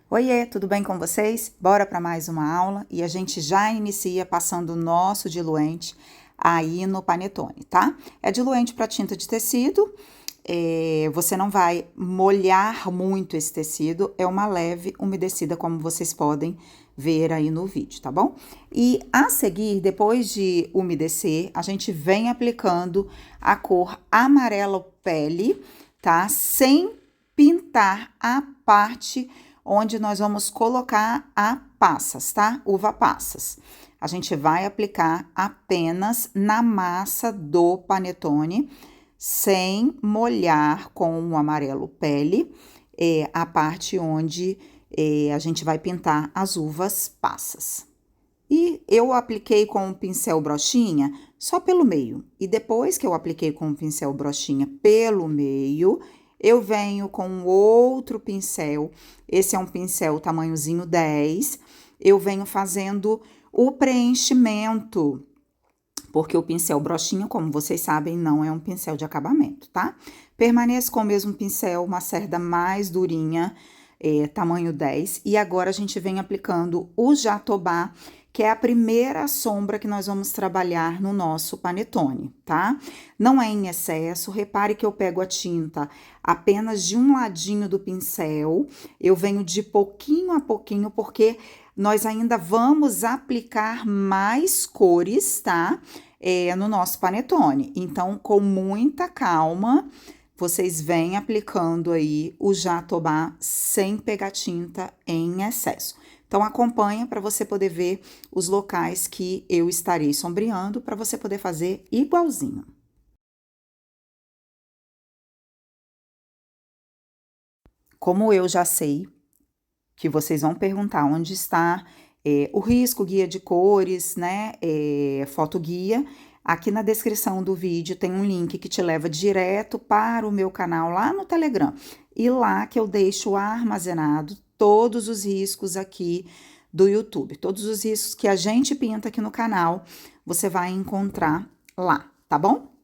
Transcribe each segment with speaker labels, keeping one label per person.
Speaker 1: Oiê, tudo bem com vocês? Bora para mais uma aula e a gente já inicia passando o nosso diluente aí no panetone, tá? É diluente para tinta de tecido, você não vai molhar muito esse tecido, é uma leve umedecida, como vocês podem ver aí no vídeo, tá bom? E a seguir, depois de umedecer, a gente vem aplicando a cor amarelo pele, tá? Sem pintar a parte onde nós vamos colocar a passas, tá? Uva passas. A gente vai aplicar apenas na massa do panetone, sem molhar com o amarelo pele, a parte onde a gente vai pintar as uvas passas. E eu apliquei com o pincel brochinha só pelo meio. E depois que eu apliquei com o pincel brochinha pelo meio, eu venho com outro pincel. Esse é um pincel tamanhozinho 10. Eu venho fazendo o preenchimento, porque o pincel brochinha, como vocês sabem, não é um pincel de acabamento, tá? Permaneço com o mesmo pincel, uma cerda mais durinha, tamanho 10. E agora a gente vem aplicando o jatobá, que é a primeira sombra que nós vamos trabalhar no nosso panetone, tá? Não é em excesso, repare que eu pego a tinta apenas de um ladinho do pincel, eu venho de pouquinho a pouquinho, porque nós ainda vamos aplicar mais cores, tá? No nosso panetone. Então, com muita calma, vocês vêm aplicando aí o jatobá sem pegar tinta em excesso. Então, acompanha para você poder ver os locais que eu estarei sombreando, para você poder fazer igualzinho. Como eu já sei que vocês vão perguntar onde está o risco, guia de cores, né, foto guia, aqui na descrição do vídeo tem um link que te leva direto para o meu canal lá no Telegram. E lá que eu deixo armazenado todos os riscos aqui do YouTube. Todos os riscos que a gente pinta aqui no canal, você vai encontrar lá, tá bom?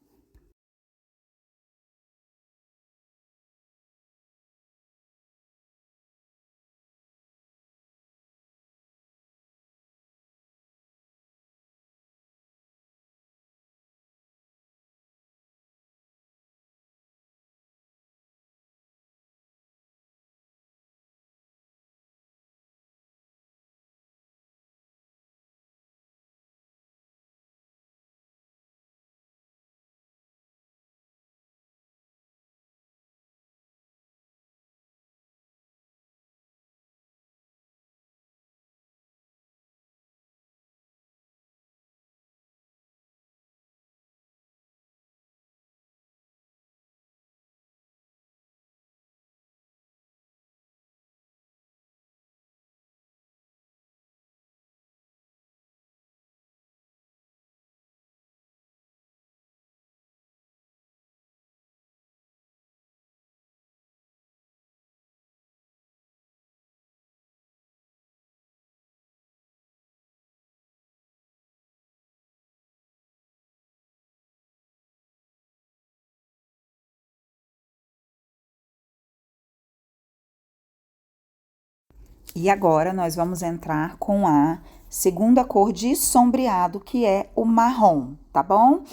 Speaker 1: E agora nós vamos entrar com a segunda cor de sombreado, que é o marrom, tá bom?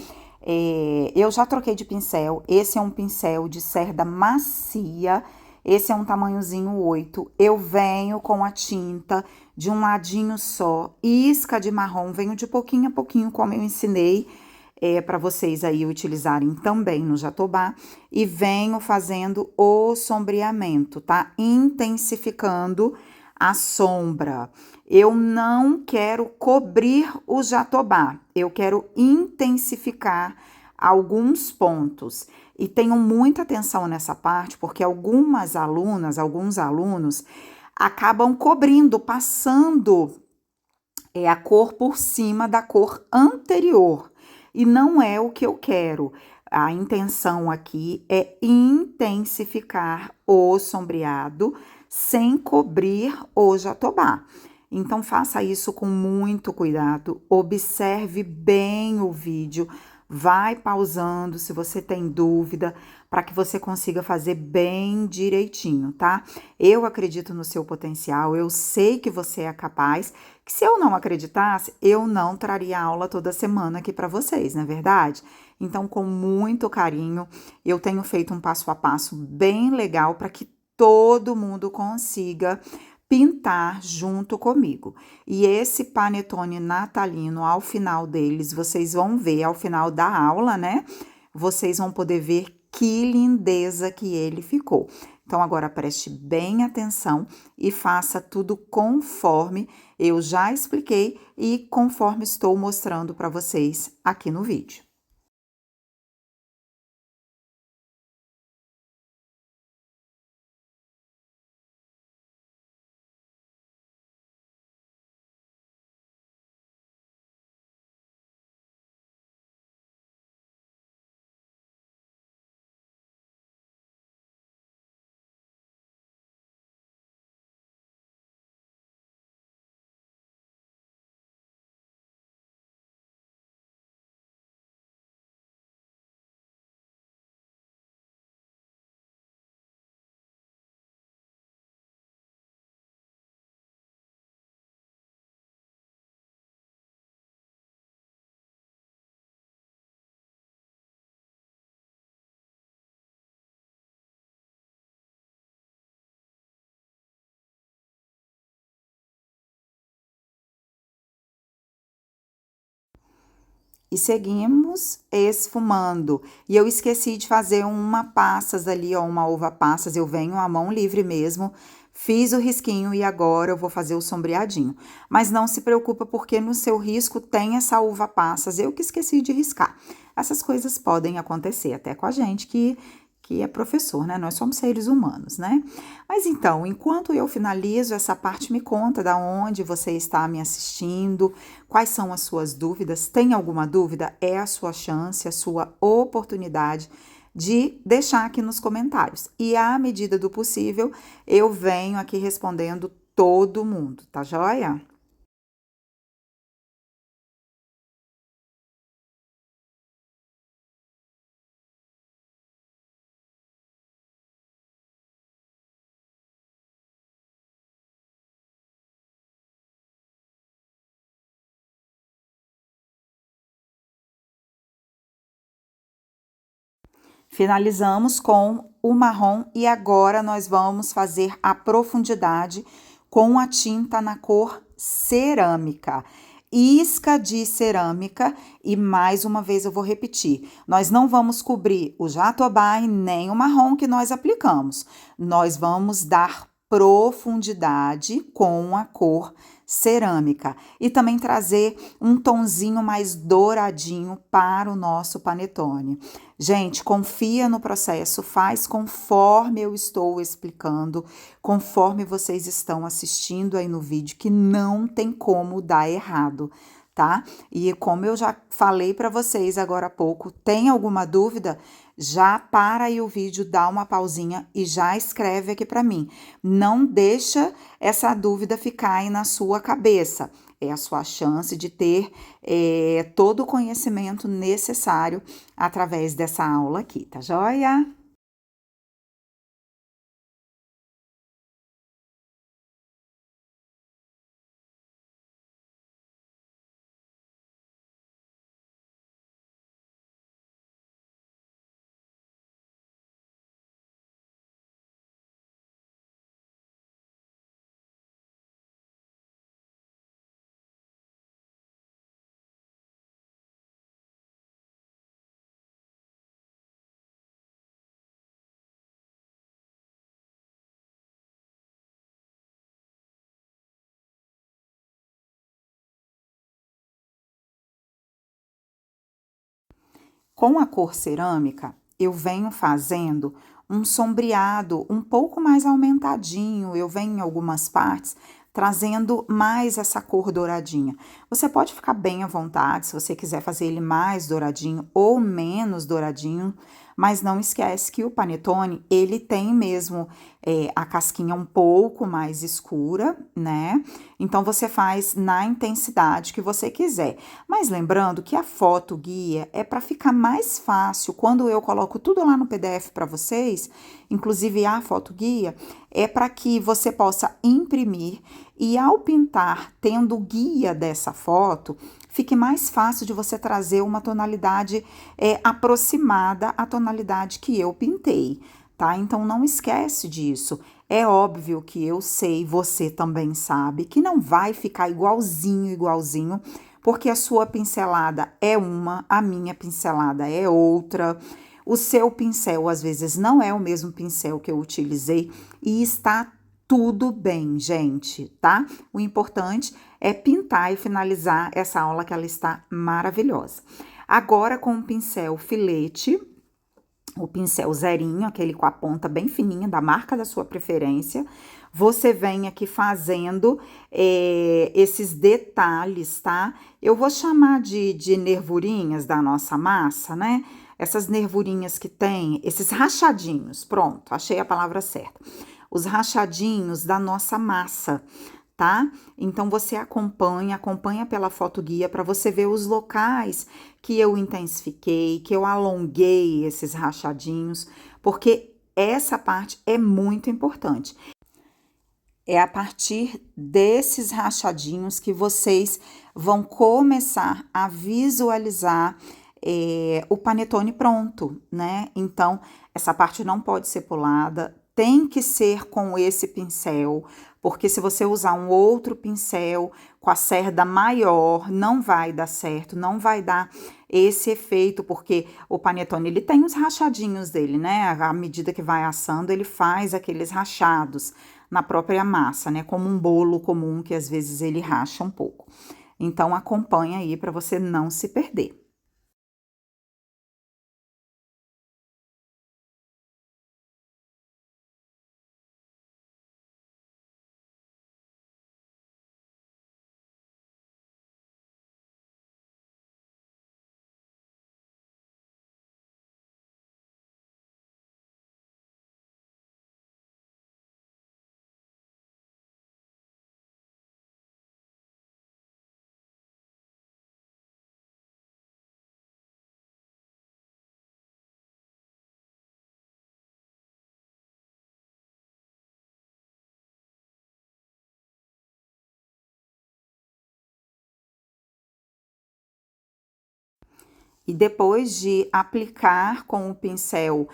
Speaker 1: Eu já troquei de pincel, esse é um pincel de cerda macia, esse é um tamanhozinho 8. Eu venho com a tinta de um ladinho só, isca de marrom, venho de pouquinho a pouquinho, como eu ensinei, para vocês aí utilizarem também no jatobá, e venho fazendo o sombreamento, tá? Intensificando a sombra. Eu não quero cobrir o jatobá, eu quero intensificar alguns pontos. E tenham muita atenção nessa parte, porque algumas alunas, alguns alunos acabam cobrindo, passando a cor por cima da cor anterior. E não é o que eu quero. A intenção aqui é intensificar o sombreado sem cobrir o jatobá. Então, faça isso com muito cuidado, observe bem o vídeo, vai pausando se você tem dúvida, para que você consiga fazer bem direitinho, tá? Eu acredito no seu potencial, eu sei que você é capaz, que se eu não acreditasse, eu não traria aula toda semana aqui para vocês, não é verdade? Então, com muito carinho, eu tenho feito um passo a passo bem legal para que todo mundo consiga pintar junto comigo. E esse panetone natalino, ao final deles, vocês vão ver, ao final da aula, né? Vocês vão poder ver que lindeza que ele ficou. Então, agora preste bem atenção e faça tudo conforme eu já expliquei e conforme estou mostrando para vocês aqui no vídeo. E seguimos esfumando. E eu esqueci de fazer uma passas ali, ó, uma uva passas. Eu venho à mão livre mesmo, fiz o risquinho e agora eu vou fazer o sombreadinho. Mas não se preocupa porque no seu risco tem essa uva passas, eu que esqueci de riscar. Essas coisas podem acontecer até com a gente que é professor, né? Nós somos seres humanos, né? Mas então, enquanto eu finalizo essa parte, me conta da onde você está me assistindo, quais são as suas dúvidas. Tem alguma dúvida? É a sua chance, a sua oportunidade de deixar aqui nos comentários. E à medida do possível, eu venho aqui respondendo todo mundo, tá joia? Finalizamos com o marrom e agora nós vamos fazer a profundidade com a tinta na cor cerâmica. Isca de cerâmica e mais uma vez eu vou repetir, nós não vamos cobrir o jatobá e nem o marrom que nós aplicamos. Nós vamos dar profundidade com a cor cerâmica e também trazer um tonzinho mais douradinho para o nosso panetone. Gente, confia no processo, faz conforme eu estou explicando, conforme vocês estão assistindo aí no vídeo, que não tem como dar errado, tá? E como eu já falei para vocês agora há pouco, tem alguma dúvida? Já para aí o vídeo, dá uma pausinha e já escreve aqui para mim. Não deixa essa dúvida ficar aí na sua cabeça. É a sua chance de ter todo o conhecimento necessário através dessa aula aqui, tá joia? Com a cor cerâmica, eu venho fazendo um sombreado um pouco mais aumentadinho, eu venho em algumas partes trazendo mais essa cor douradinha. Você pode ficar bem à vontade se você quiser fazer ele mais douradinho ou menos douradinho, mas não esquece que o panetone, ele tem mesmo a casquinha um pouco mais escura, né? Então, você faz na intensidade que você quiser. Mas lembrando que a foto guia é para ficar mais fácil, quando eu coloco tudo lá no PDF para vocês, inclusive a foto guia, é para que você possa imprimir e ao pintar, tendo o guia dessa foto, fique mais fácil de você trazer uma tonalidade aproximada à tonalidade que eu pintei, tá? Então não esquece disso. É óbvio que eu sei, você também sabe, que não vai ficar igualzinho, igualzinho, porque a sua pincelada é uma, a minha pincelada é outra. O seu pincel, às vezes, não é o mesmo pincel que eu utilizei e está tudo bem, gente, tá? O importante é pintar e finalizar essa aula que ela está maravilhosa. Agora, com o pincel filete, o pincel zerinho, aquele com a ponta bem fininha, da marca da sua preferência, você vem aqui fazendo esses detalhes, tá? Eu vou chamar de nervurinhas da nossa massa, né? Essas nervurinhas que tem, esses rachadinhos, pronto, achei a palavra certa. Os rachadinhos da nossa massa, tá? Então, você acompanha pela foto guia para você ver os locais que eu intensifiquei, que eu alonguei esses rachadinhos, porque essa parte é muito importante. É a partir desses rachadinhos que vocês vão começar a visualizar o panetone pronto, né? Então, essa parte não pode ser pulada, tem que ser com esse pincel, porque se você usar um outro pincel com a cerda maior, não vai dar certo, não vai dar esse efeito, porque o panetone, ele tem os rachadinhos dele, né? À medida que vai assando, ele faz aqueles rachados na própria massa, né? Como um bolo comum que às vezes ele racha um pouco. Então, acompanha aí para você não se perder. E depois de aplicar com o pincel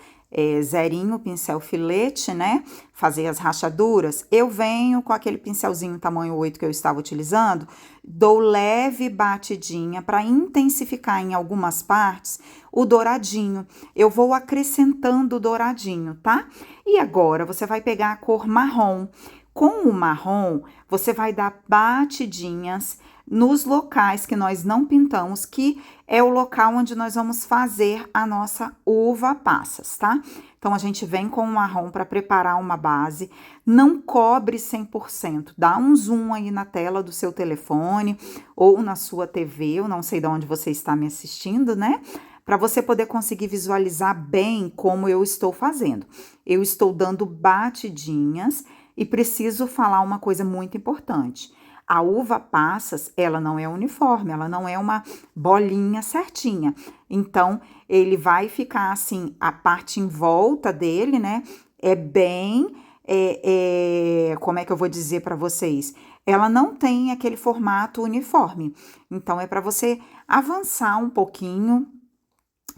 Speaker 1: zerinho, pincel filete, né? Fazer as rachaduras, eu venho com aquele pincelzinho tamanho 8 que eu estava utilizando, dou leve batidinha para intensificar em algumas partes o douradinho. Eu vou acrescentando o douradinho, tá? E agora você vai pegar a cor marrom. Com o marrom, você vai dar batidinhas nos locais que nós não pintamos, que é o local onde nós vamos fazer a nossa uva passas, tá? Então, a gente vem com o marrom para preparar uma base, não cobre 100%, dá um zoom aí na tela do seu telefone ou na sua TV, eu não sei de onde você está me assistindo, né? Para você poder conseguir visualizar bem como eu estou fazendo. Eu estou dando batidinhas e preciso falar uma coisa muito importante. A uva passas, ela não é uniforme, ela não é uma bolinha certinha. Então, ele vai ficar assim, a parte em volta dele, né? É bem, como é que eu vou dizer para vocês? Ela não tem aquele formato uniforme. Então, é para você avançar um pouquinho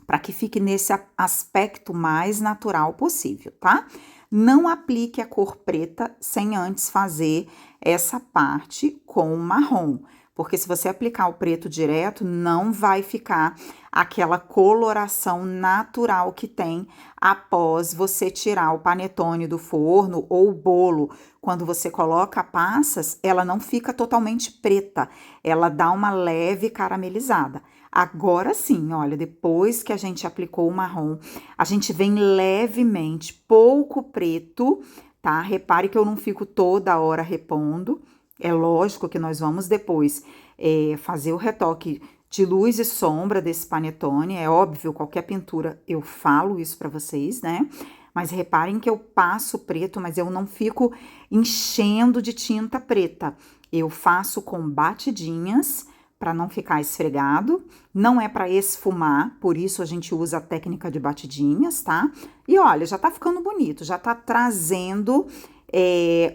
Speaker 1: para que fique nesse aspecto mais natural possível, tá? Não aplique a cor preta sem antes fazer essa parte com o marrom, porque se você aplicar o preto direto, não vai ficar aquela coloração natural que tem após você tirar o panetone do forno ou o bolo. Quando você coloca passas, ela não fica totalmente preta, ela dá uma leve caramelizada. Agora sim, olha, depois que a gente aplicou o marrom, a gente vem levemente, pouco preto, tá? Repare que eu não fico toda hora repondo. É lógico que nós vamos depois fazer o retoque de luz e sombra desse panetone. É óbvio, qualquer pintura eu falo isso para vocês, né? Mas reparem que eu passo preto, mas eu não fico enchendo de tinta preta. Eu faço com batidinhas para não ficar esfregado. Não é para esfumar, por isso a gente usa a técnica de batidinhas, tá? E olha, já tá ficando bonito, já tá trazendo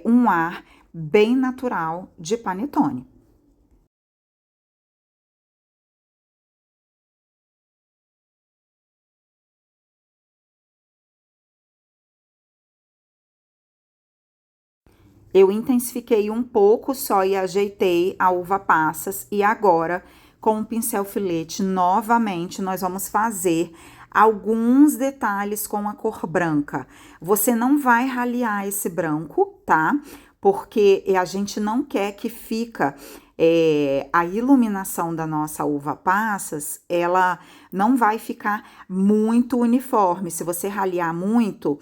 Speaker 1: um ar bem natural de panetone. Eu intensifiquei um pouco só e ajeitei a uva passas e agora com o pincel filete novamente nós vamos fazer alguns detalhes com a cor branca. Você não vai ralear esse branco, tá? Porque a gente não quer que fica a iluminação da nossa uva passas, ela não vai ficar muito uniforme. Se você ralear muito,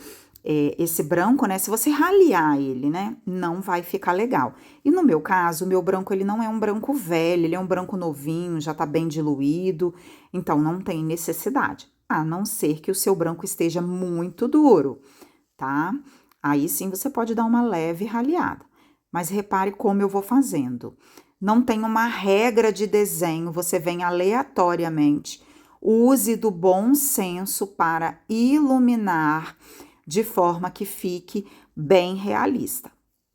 Speaker 1: esse branco, né? Se você ralear ele, né? Não vai ficar legal. E no meu caso, o meu branco, ele não é um branco velho, ele é um branco novinho, já tá bem diluído, então não tem necessidade. A não ser que o seu branco esteja muito duro, tá? Aí sim você pode dar uma leve raleada. Mas repare como eu vou fazendo. Não tem uma regra de desenho, você vem aleatoriamente. Use do bom senso para iluminar de forma que fique bem realista.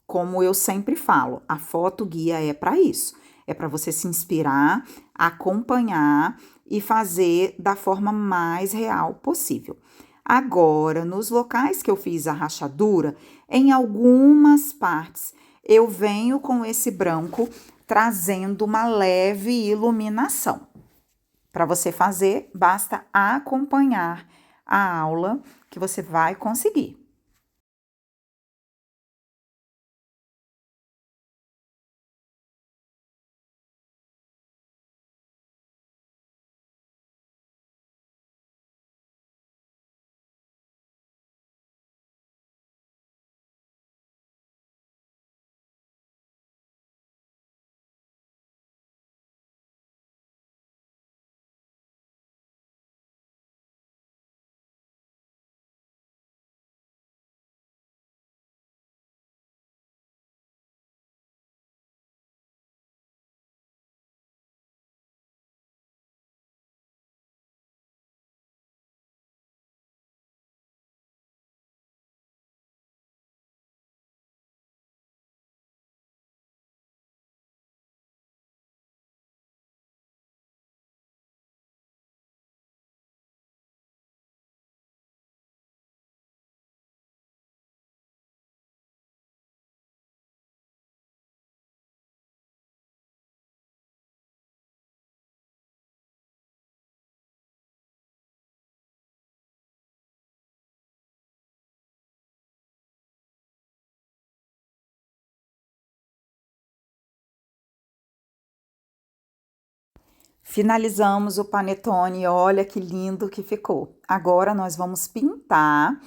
Speaker 1: Como eu sempre falo, a foto guia é para isso. É para você se inspirar, acompanhar e fazer da forma mais real possível. Agora, nos locais que eu fiz a rachadura, em algumas partes eu venho com esse branco trazendo uma leve iluminação. Para você fazer, basta acompanhar a aula que você vai conseguir. Finalizamos o panetone, olha que lindo que ficou. Agora nós vamos pintar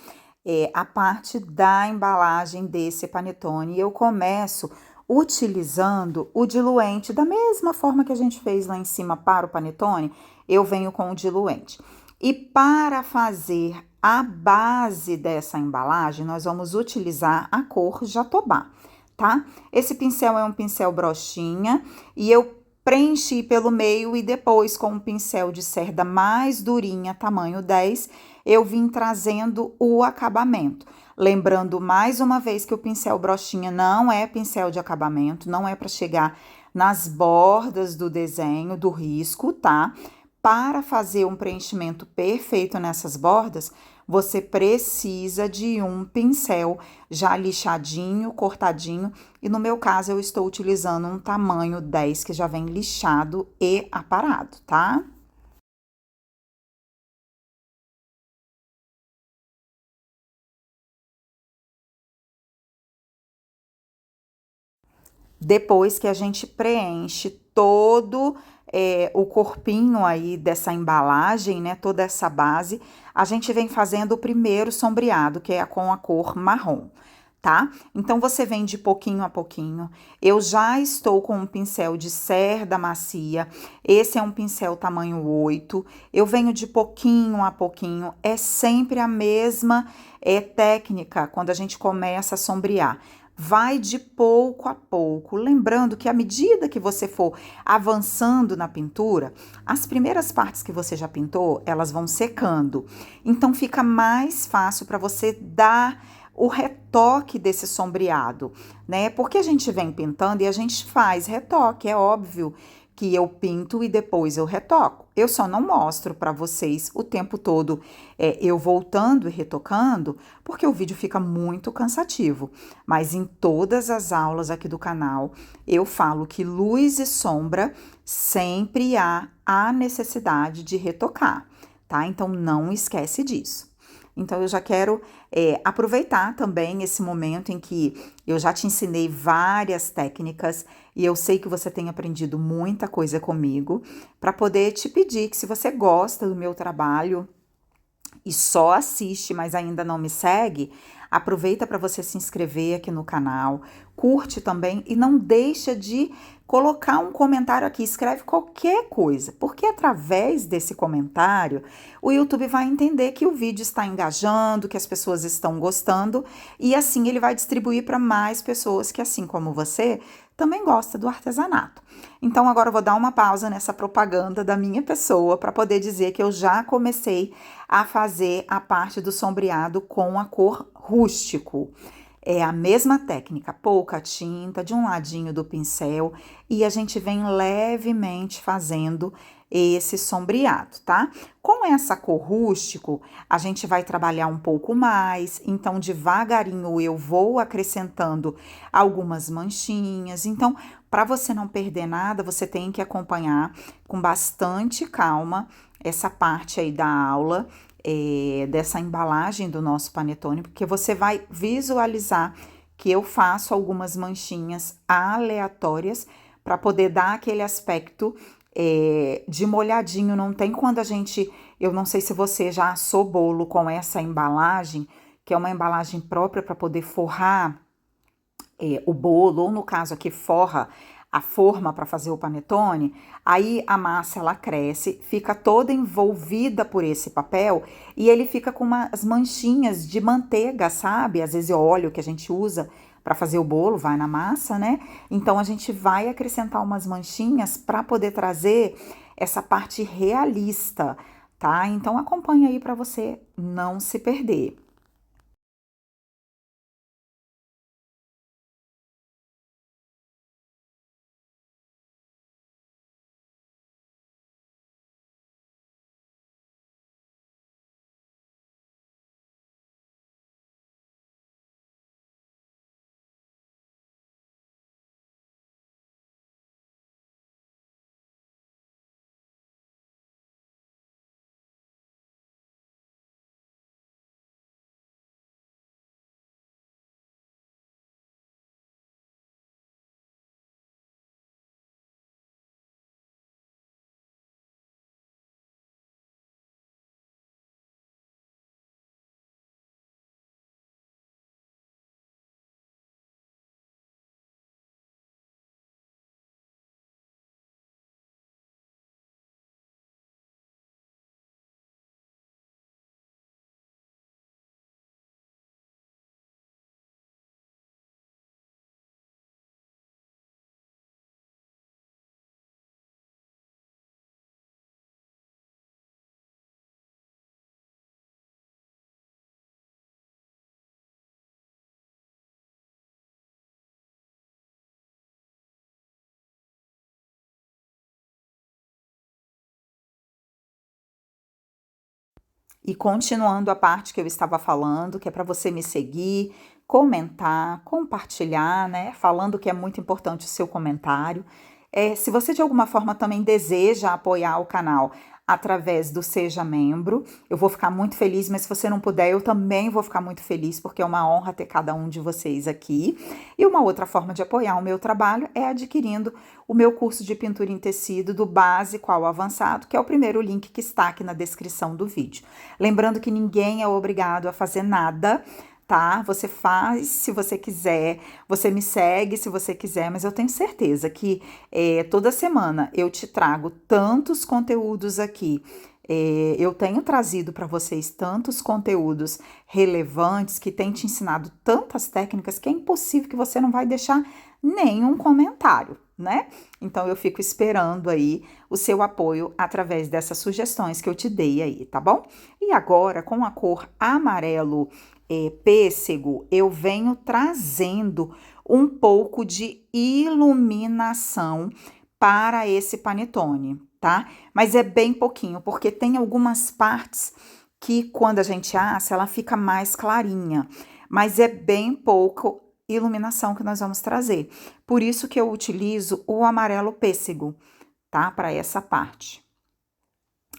Speaker 1: a parte da embalagem desse panetone. Eu começo utilizando o diluente, da mesma forma que a gente fez lá em cima para o panetone, eu venho com o diluente. E para fazer a base dessa embalagem, nós vamos utilizar a cor jatobá, tá? Esse pincel é um pincel brochinha e eu preenchi pelo meio e depois com um pincel de cerda mais durinha, tamanho 10, eu vim trazendo o acabamento. Lembrando mais uma vez que o pincel brochinha não é pincel de acabamento, não é para chegar nas bordas do desenho, do risco, tá? Para fazer um preenchimento perfeito nessas bordas, você precisa de um pincel já lixadinho, cortadinho, e no meu caso eu estou utilizando um tamanho 10 que já vem lixado e aparado, tá? Depois que a gente preenche todo o corpinho aí dessa embalagem, né, toda essa base, a gente vem fazendo o primeiro sombreado, que é com a cor marrom, tá? Então, você vem de pouquinho a pouquinho. Eu já estou com um pincel de cerda macia. Esse é um pincel tamanho 8. Eu venho de pouquinho a pouquinho. É sempre a mesma técnica quando a gente começa a sombrear. Vai de pouco a pouco, lembrando que à medida que você for avançando na pintura, as primeiras partes que você já pintou, elas vão secando. Então fica mais fácil para você dar o retoque desse sombreado, né? Porque a gente vem pintando e a gente faz retoque, é óbvio que eu pinto e depois eu retoco. Eu só não mostro para vocês o tempo todo eu voltando e retocando, porque o vídeo fica muito cansativo. Mas em todas as aulas aqui do canal, eu falo que luz e sombra sempre há a necessidade de retocar, tá? Então não esquece disso. Então, eu já quero aproveitar também esse momento em que eu já te ensinei várias técnicas e eu sei que você tem aprendido muita coisa comigo, para poder te pedir que, se você gosta do meu trabalho e só assiste, mas ainda não me segue, aproveita para você se inscrever aqui no canal, curte também e não deixa de colocar um comentário aqui, escreve qualquer coisa, porque através desse comentário o YouTube vai entender que o vídeo está engajando, que as pessoas estão gostando e assim ele vai distribuir para mais pessoas que, assim como você, também gosta do artesanato. Então agora eu vou dar uma pausa nessa propaganda da minha pessoa para poder dizer que eu já comecei a fazer a parte do sombreado com a cor rústico. É a mesma técnica, pouca tinta de um ladinho do pincel e a gente vem levemente fazendo esse sombreado, tá? Com essa cor rústico, a gente vai trabalhar um pouco mais, então devagarinho eu vou acrescentando algumas manchinhas. Então, para você não perder nada, você tem que acompanhar com bastante calma essa parte aí da aula, dessa embalagem do nosso panetone, porque você vai visualizar que eu faço algumas manchinhas aleatórias para poder dar aquele aspecto de molhadinho. Não tem quando a gente, eu não sei se você já assou bolo com essa embalagem, que é uma embalagem própria para poder forrar o bolo, ou no caso aqui forra a forma para fazer o panetone, aí a massa ela cresce, fica toda envolvida por esse papel e ele fica com umas manchinhas de manteiga, sabe? Às vezes é óleo que a gente usa para fazer o bolo, vai na massa, né? Então a gente vai acrescentar umas manchinhas para poder trazer essa parte realista, tá? Então acompanha aí para você não se perder. E continuando a parte que eu estava falando, que é para você me seguir, comentar, compartilhar, né? Falando que é muito importante o seu comentário. Se você de alguma forma também deseja apoiar o canal através do Seja Membro, eu vou ficar muito feliz, mas se você não puder, eu também vou ficar muito feliz, porque é uma honra ter cada um de vocês aqui. E uma outra forma de apoiar o meu trabalho é adquirindo o meu curso de pintura em tecido, do básico ao avançado, que é o primeiro link que está aqui na descrição do vídeo. Lembrando que ninguém é obrigado a fazer nada, tá? Você faz se você quiser, você me segue se você quiser, mas eu tenho certeza que toda semana eu te trago tantos conteúdos aqui. Eu tenho trazido para vocês tantos conteúdos relevantes que têm te ensinado tantas técnicas que é impossível que você não vai deixar nenhum comentário, né? Então eu fico esperando aí o seu apoio através dessas sugestões que eu te dei aí, tá bom? E agora, com a cor amarelo pêssego, eu venho trazendo um pouco de iluminação para esse panetone, tá? Mas é bem pouquinho, porque tem algumas partes que quando a gente assa, ela fica mais clarinha, mas é bem pouco iluminação que nós vamos trazer. Por isso que eu utilizo o amarelo pêssego, tá? Para essa parte.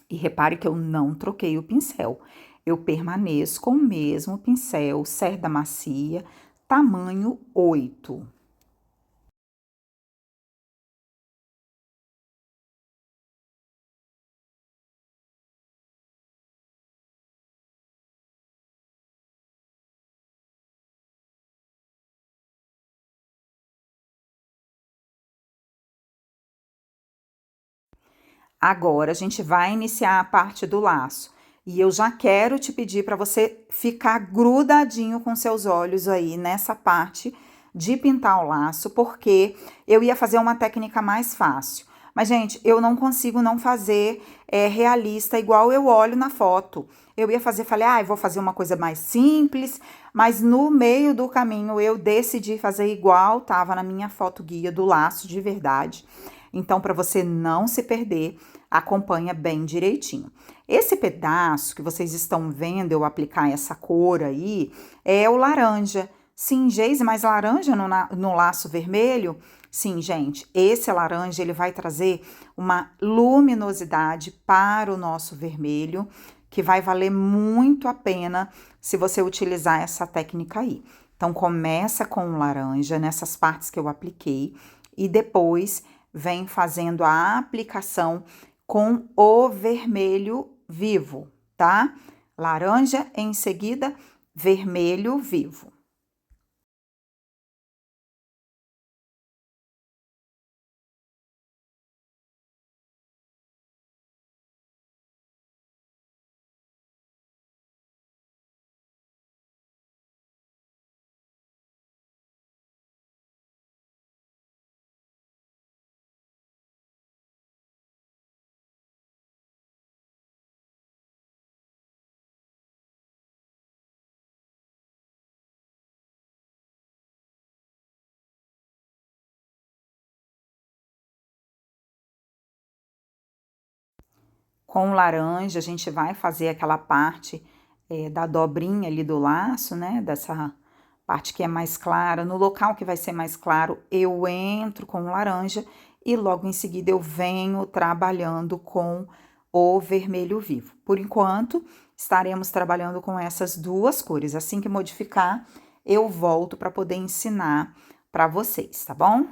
Speaker 1: E repare que eu não troquei o pincel. Eu permaneço com o mesmo pincel Cerda Macia, tamanho 8. Agora a gente vai iniciar a parte do laço. E eu já quero te pedir para você ficar grudadinho com seus olhos aí nessa parte de pintar o laço, porque eu ia fazer uma técnica mais fácil. Mas, gente, eu não consigo não fazer realista igual eu olho na foto. Eu ia fazer, falei, eu vou fazer uma coisa mais simples, mas no meio do caminho eu decidi fazer igual tava na minha foto guia do laço de verdade. Então, para você não se perder, acompanha bem direitinho. Esse pedaço que vocês estão vendo eu aplicar essa cor aí é o laranja. Sim, Geise, mas laranja no laço vermelho? Sim, gente, esse laranja ele vai trazer uma luminosidade para o nosso vermelho, que vai valer muito a pena se você utilizar essa técnica aí. Então, começa com o laranja nessas partes que eu apliquei e depois vem fazendo a aplicação com o vermelho vivo, tá? Laranja, em seguida, vermelho vivo. Com laranja, a gente vai fazer aquela parte da dobrinha ali do laço, né? Dessa parte que é mais clara. No local que vai ser mais claro, eu entro com laranja e logo em seguida eu venho trabalhando com o vermelho vivo. Por enquanto, estaremos trabalhando com essas duas cores. Assim que modificar, eu volto para poder ensinar para vocês, tá bom?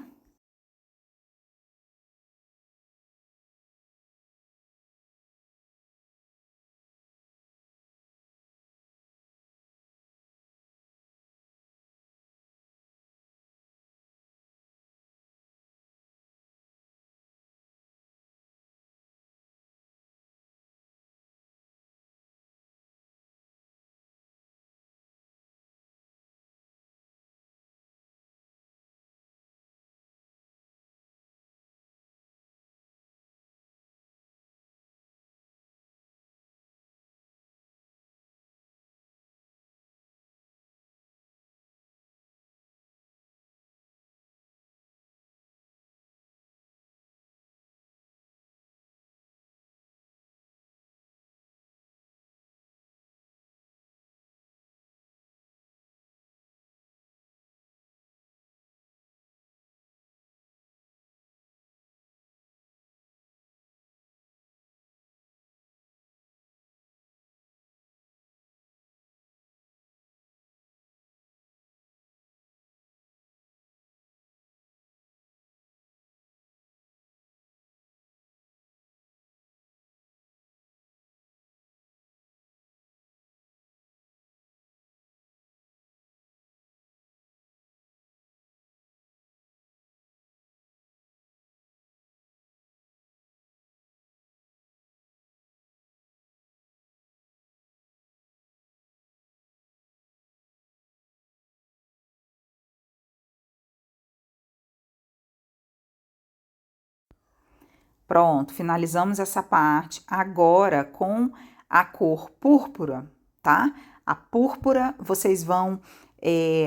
Speaker 1: Pronto, finalizamos essa parte. Agora, com a cor púrpura, tá? A púrpura, vocês vão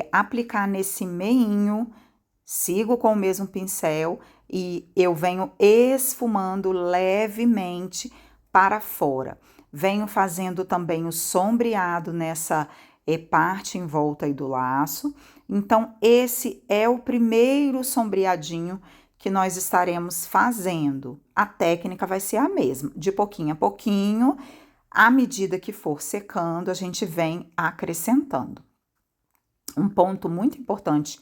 Speaker 1: aplicar nesse meinho, sigo com o mesmo pincel e eu venho esfumando levemente para fora. Venho fazendo também o sombreado nessa parte em volta aí do laço. Então, esse é o primeiro sombreadinho que nós estaremos fazendo. A técnica vai ser a mesma, de pouquinho a pouquinho, à medida que for secando, a gente vem acrescentando. Um ponto muito importante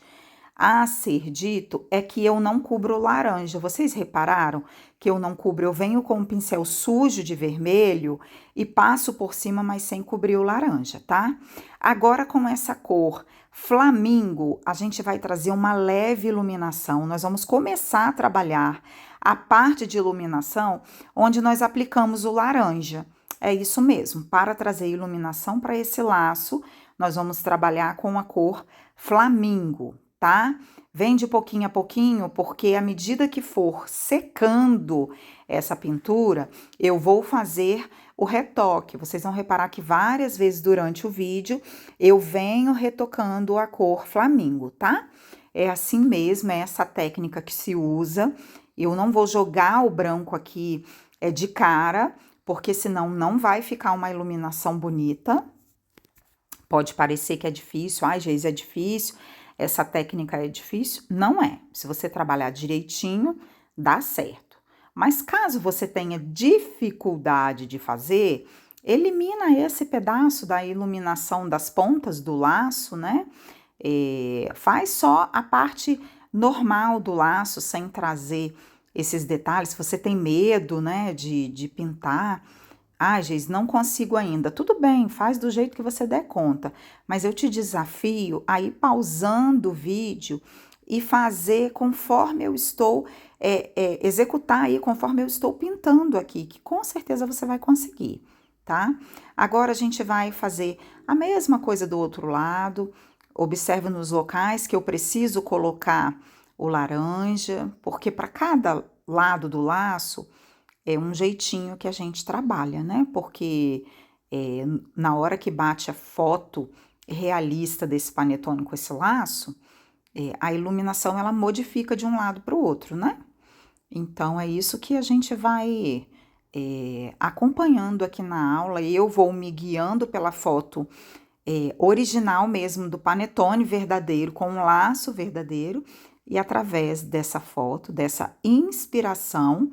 Speaker 1: a ser dito é que eu não cubro o laranja. Vocês repararam que eu não cubro? Eu venho com um pincel sujo de vermelho e passo por cima, mas sem cobrir o laranja, tá? Agora, com essa cor flamingo, a gente vai trazer uma leve iluminação. Nós vamos começar a trabalhar a parte de iluminação onde nós aplicamos o laranja. É isso mesmo, para trazer iluminação para esse laço, nós vamos trabalhar com a cor flamingo, tá? Vem de pouquinho a pouquinho, porque à medida que for secando essa pintura, eu vou fazer o retoque. Vocês vão reparar que várias vezes durante o vídeo eu venho retocando a cor flamingo, tá? É assim mesmo, é essa técnica que se usa. Eu não vou jogar o branco aqui de cara, porque senão não vai ficar uma iluminação bonita. Pode parecer que é difícil, ai, Geise, é difícil, essa técnica é difícil. Não é. Se você trabalhar direitinho, dá certo. Mas caso você tenha dificuldade de fazer, elimina esse pedaço da iluminação das pontas do laço, né? Faz só a parte normal do laço, sem trazer esses detalhes. Se você tem medo, né, de pintar, Geis, não consigo ainda. Tudo bem, faz do jeito que você der conta, mas eu te desafio a ir pausando o vídeo e fazer conforme eu estou, executar aí conforme eu estou pintando aqui, que com certeza você vai conseguir, tá? Agora a gente vai fazer a mesma coisa do outro lado. Observe nos locais que eu preciso colocar o laranja, porque para cada lado do laço é um jeitinho que a gente trabalha, né? Porque na hora que bate a foto realista desse panetone com esse laço, a iluminação ela modifica de um lado para o outro, né? Então é isso que a gente vai acompanhando aqui na aula e eu vou me guiando pela foto original mesmo do panetone verdadeiro, com um laço verdadeiro, e através dessa foto, dessa inspiração,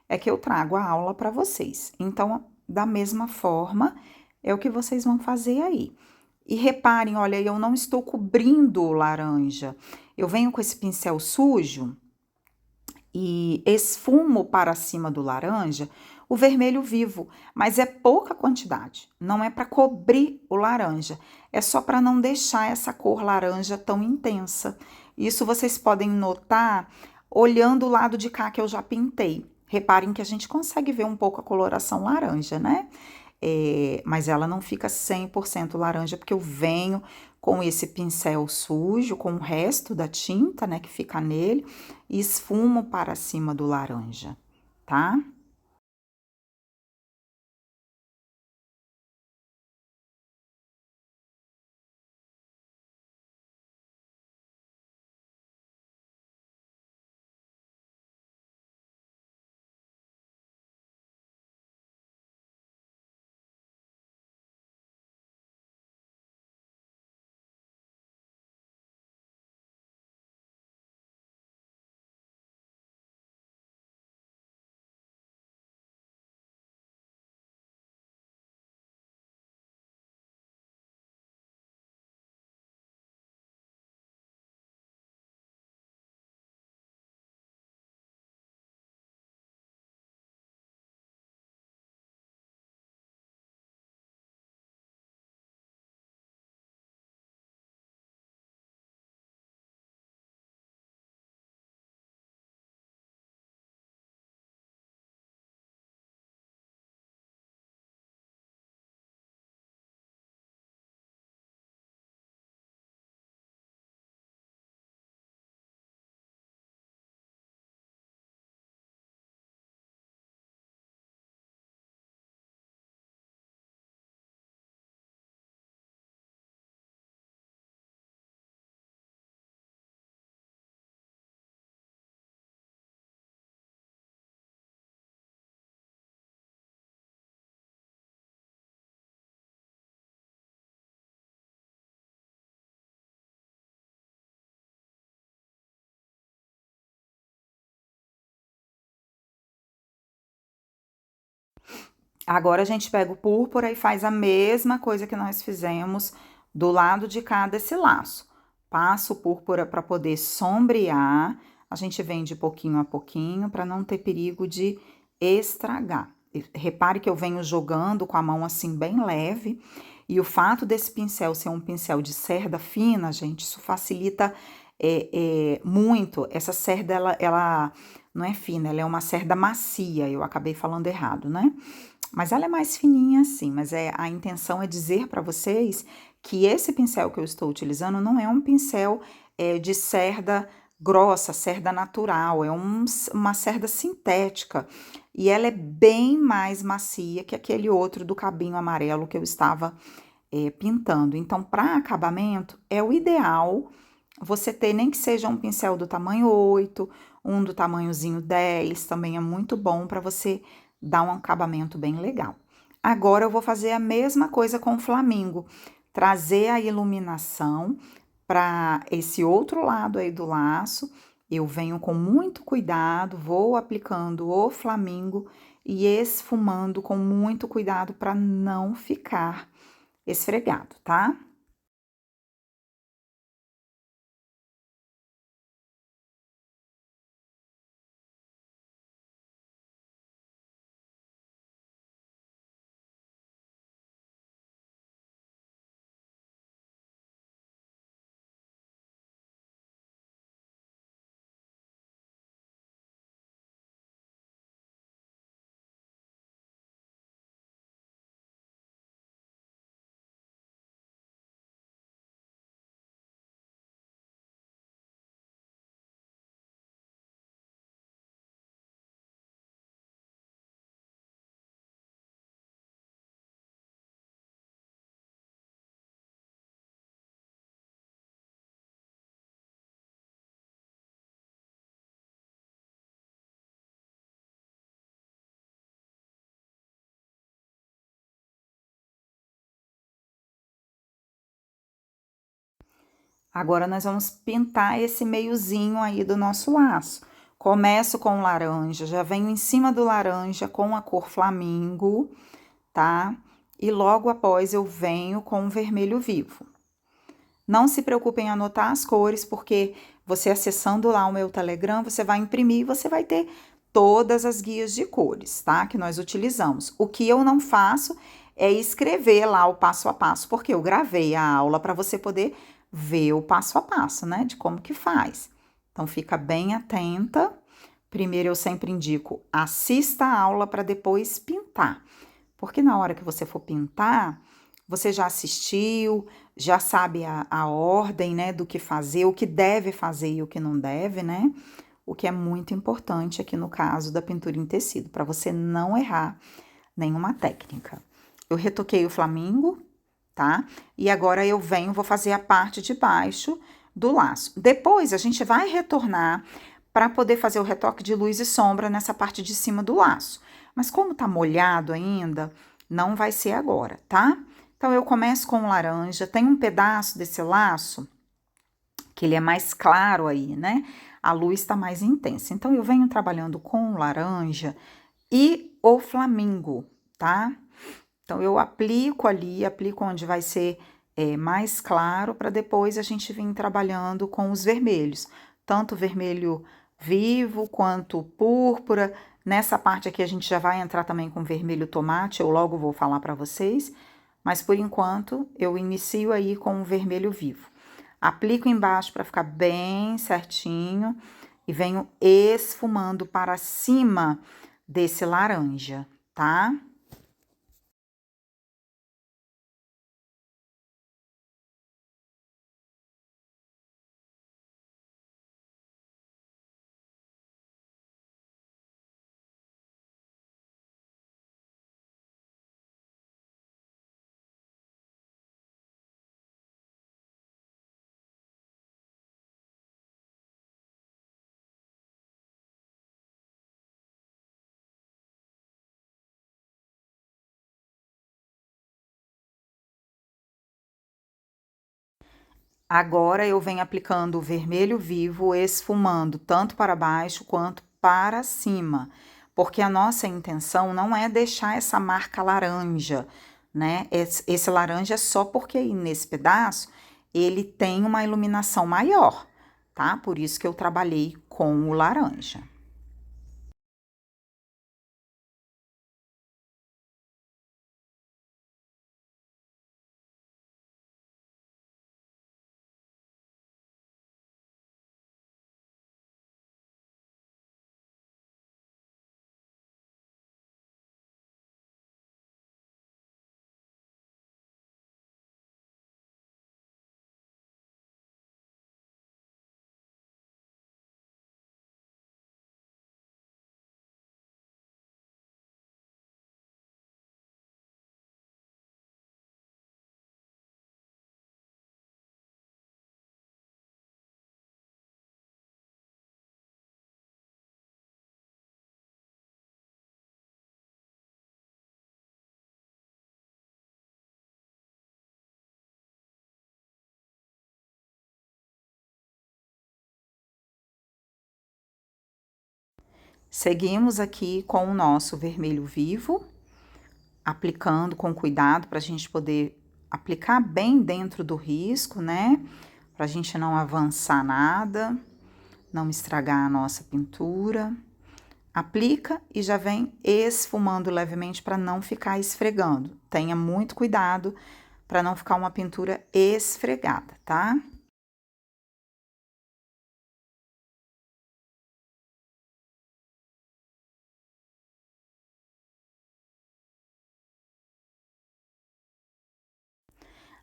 Speaker 1: é que eu trago a aula para vocês. Então, da mesma forma, é o que vocês vão fazer aí. E reparem, olha, eu não estou cobrindo o laranja. Eu venho com esse pincel sujo e esfumo para cima do laranja o vermelho vivo, mas é pouca quantidade, não é para cobrir o laranja, é só para não deixar essa cor laranja tão intensa. Isso vocês podem notar olhando o lado de cá que eu já pintei. Reparem que a gente consegue ver um pouco a coloração laranja, né? Mas ela não fica 100% laranja, porque eu venho com esse pincel sujo, com o resto da tinta, né, que fica nele, e esfumo para cima do laranja, tá? Agora a gente pega o púrpura e faz a mesma coisa que nós fizemos do lado de cá desse laço. Passa o púrpura para poder sombrear. A gente vem de pouquinho a pouquinho para não ter perigo de estragar. Repare que eu venho jogando com a mão assim bem leve. E o fato desse pincel ser um pincel de cerda fina, gente, isso facilita muito. Essa cerda, ela não é fina, ela é uma cerda macia. Eu acabei falando errado, né? Mas ela é mais fininha assim, mas a intenção é dizer para vocês que esse pincel que eu estou utilizando não é um pincel de cerda grossa, cerda natural, é uma cerda sintética. E ela é bem mais macia que aquele outro do cabinho amarelo que eu estava pintando. Então, para acabamento, é o ideal você ter nem que seja um pincel do tamanho 8, um do tamanhozinho 10, também é muito bom para você dar um acabamento bem legal. Agora eu vou fazer a mesma coisa com o flamingo, trazer a iluminação para esse outro lado aí do laço. Eu venho com muito cuidado, vou aplicando o flamingo e esfumando com muito cuidado para não ficar esfregado, tá? Agora nós vamos pintar esse meiozinho aí do nosso laço. Começo com o laranja, já venho em cima do laranja com a cor flamingo, tá? E logo após eu venho com o vermelho vivo. Não se preocupem em anotar as cores, porque você acessando lá o meu Telegram, você vai imprimir e você vai ter todas as guias de cores, tá? Que nós utilizamos. O que eu não faço é escrever lá o passo a passo, porque eu gravei a aula para você poder ver o passo a passo, né? De como que faz. Então, fica bem atenta. Primeiro, eu sempre indico, assista a aula para depois pintar. Porque na hora que você for pintar, você já assistiu, já sabe a ordem, né, do que fazer, o que deve fazer e o que não deve, né? O que é muito importante aqui no caso da pintura em tecido, para você não errar nenhuma técnica. Eu retoquei o flamingo, tá? E agora eu venho, vou fazer a parte de baixo do laço. Depois a gente vai retornar para poder fazer o retoque de luz e sombra nessa parte de cima do laço. Mas como tá molhado ainda, não vai ser agora, tá? Então eu começo com o laranja, tem um pedaço desse laço que ele é mais claro aí, né? A luz está mais intensa. Então eu venho trabalhando com o laranja e o flamingo, tá? Então eu aplico ali, aplico onde vai ser mais claro, para depois a gente vir trabalhando com os vermelhos, tanto vermelho vivo quanto púrpura. Nessa parte aqui a gente já vai entrar também com vermelho tomate, eu logo vou falar para vocês, mas por enquanto eu inicio aí com o vermelho vivo. Aplico embaixo para ficar bem certinho e venho esfumando para cima desse laranja, tá? Agora eu venho aplicando o vermelho vivo, esfumando tanto para baixo quanto para cima, porque a nossa intenção não é deixar essa marca laranja, né? Esse laranja é só porque aí nesse pedaço ele tem uma iluminação maior, tá? Por isso que eu trabalhei com o laranja. Seguimos aqui com o nosso vermelho vivo, aplicando com cuidado para a gente poder aplicar bem dentro do risco, né? Para a gente não avançar nada, não estragar a nossa pintura. Aplica e já vem esfumando levemente para não ficar esfregando. Tenha muito cuidado para não ficar uma pintura esfregada, tá?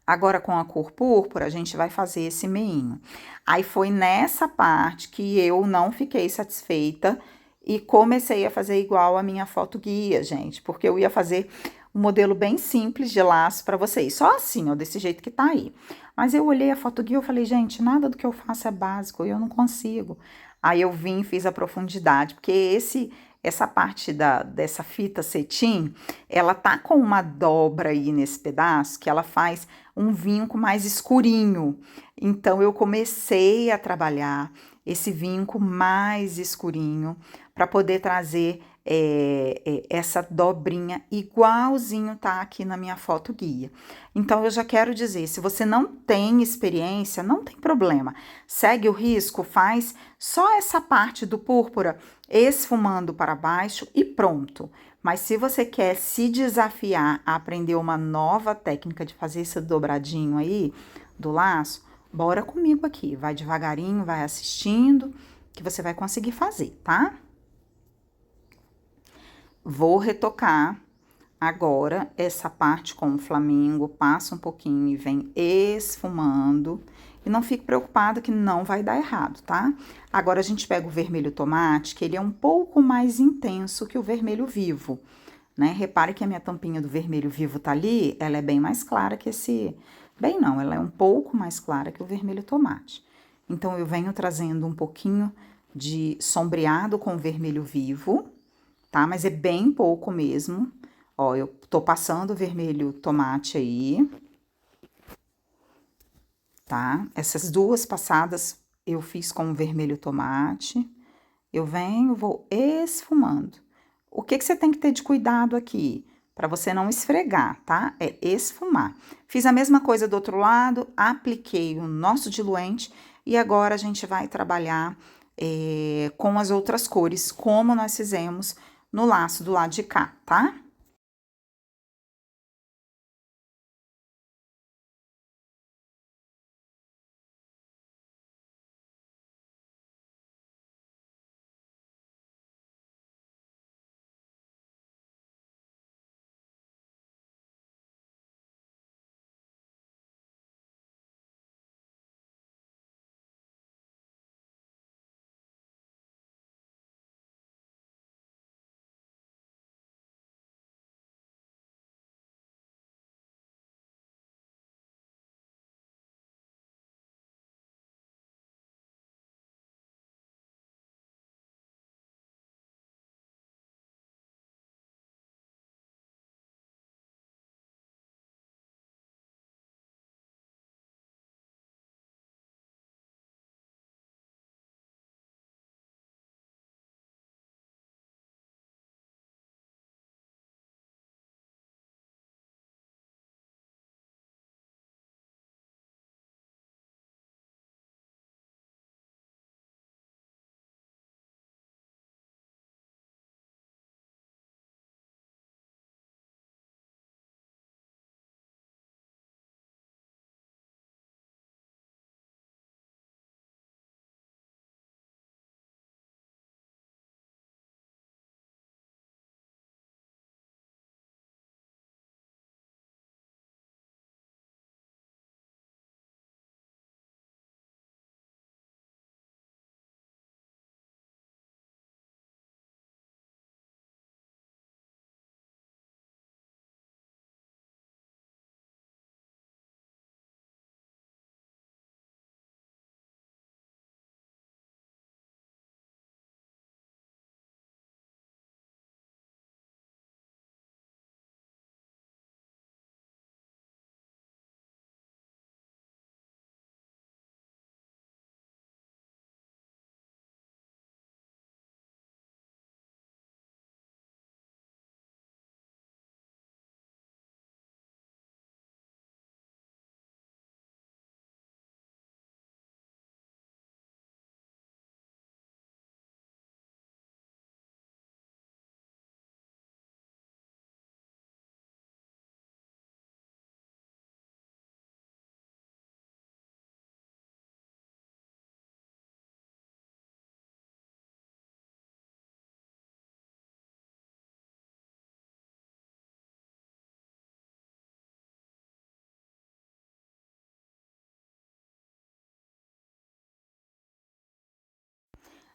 Speaker 1: Agora, com a cor púrpura, a gente vai fazer esse meinho. Aí foi nessa parte que eu não fiquei satisfeita e comecei a fazer igual a minha foto guia, gente, porque eu ia fazer um modelo bem simples de laço para vocês, só assim, ó, desse jeito que tá aí. Mas eu olhei a foto guia e falei, gente, nada do que eu faço é básico, eu não consigo. Aí eu vim e fiz a profundidade, porque essa parte dessa fita cetim, ela tá com uma dobra aí nesse pedaço que ela faz um vinco mais escurinho. Então eu comecei a trabalhar esse vinco mais escurinho para poder trazer essa dobrinha igualzinho tá aqui na minha foto guia. Então eu já quero dizer, se você não tem experiência, não tem problema. Segue o risco, faz só essa parte do púrpura esfumando para baixo e pronto. Mas se você quer se desafiar a aprender uma nova técnica de fazer esse dobradinho aí do laço, bora comigo aqui. Vai devagarinho, vai assistindo, que você vai conseguir fazer, tá? Vou retocar agora essa parte com o flamingo, passa um pouquinho e vem esfumando. E não fique preocupado que não vai dar errado, tá? Agora a gente pega o vermelho tomate, que ele é um pouco mais intenso que o vermelho vivo, né? Repare que a minha tampinha do vermelho vivo tá ali, ela é bem mais clara que esse... Bem não, ela é um pouco mais clara que o vermelho tomate. Então, eu venho trazendo um pouquinho de sombreado com vermelho vivo, tá? Mas é bem pouco mesmo. Ó, eu tô passando o vermelho tomate aí, tá? Essas duas passadas eu fiz com o vermelho tomate. Eu venho, vou esfumando. O que que você tem que ter de cuidado aqui? Para você não esfregar, tá? É esfumar. Fiz a mesma coisa do outro lado, apliquei o nosso diluente e agora a gente vai trabalhar com as outras cores, como nós fizemos no laço do lado de cá, tá?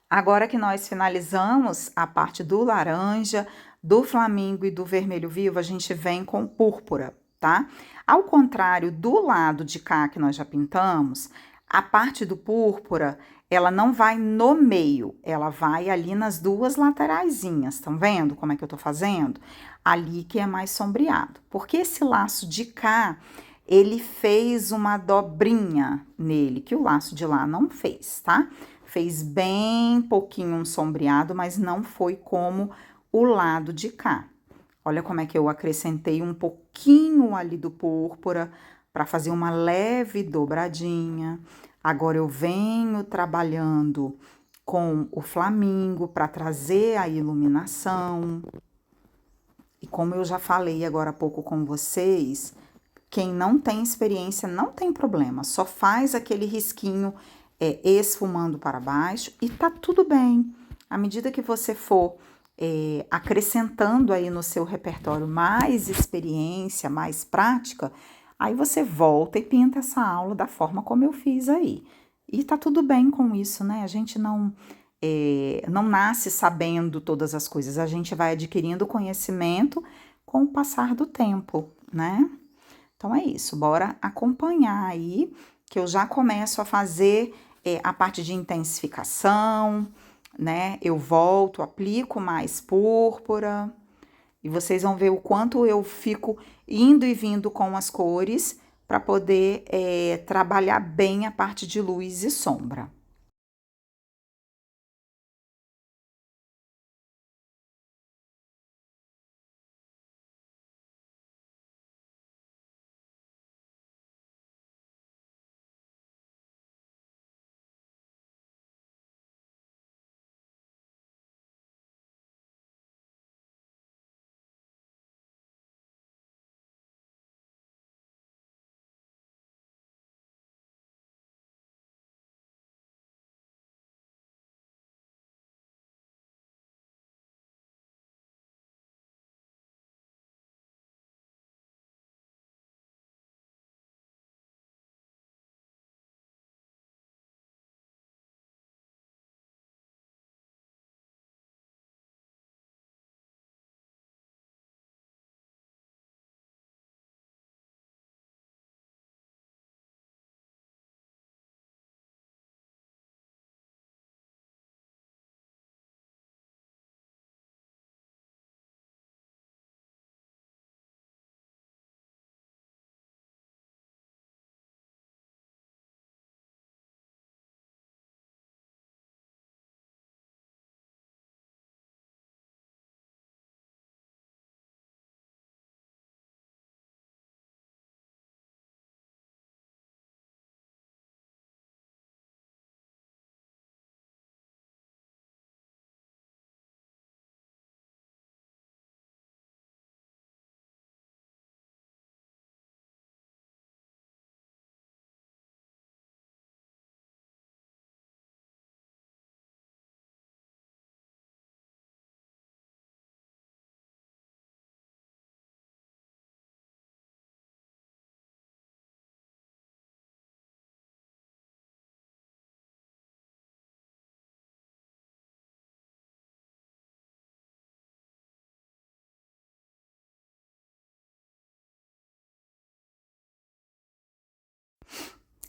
Speaker 1: Agora que nós finalizamos a parte do laranja, do flamingo e do vermelho vivo, a gente vem com púrpura, tá? Ao contrário do lado de cá que nós já pintamos, a parte do púrpura, ela não vai no meio, ela vai ali nas duas lateraisinhas, estão vendo como é que eu tô fazendo? Ali que é mais sombreado. Porque esse laço de cá, ele fez uma dobrinha nele, que o laço de lá não fez, tá? Fez bem pouquinho um sombreado, mas não foi como o lado de cá. Olha como é que eu acrescentei um pouquinho ali do púrpura para fazer uma leve dobradinha. Agora eu venho trabalhando com o flamingo para trazer a iluminação. E como eu já falei agora há pouco com vocês, quem não tem experiência não tem problema, só faz aquele risquinho esfumando para baixo e tá tudo bem. À medida que você for acrescentando aí no seu repertório mais experiência, mais prática, aí você volta e pinta essa aula da forma como eu fiz aí. E tá tudo bem com isso, né? A gente não nasce sabendo todas as coisas, a gente vai adquirindo conhecimento com o passar do tempo, né? Então é isso, bora acompanhar aí, que eu já começo a fazer a parte de intensificação, né? Eu volto, aplico mais púrpura, e vocês vão ver o quanto eu fico indo e vindo com as cores para poder trabalhar bem a parte de luz e sombra.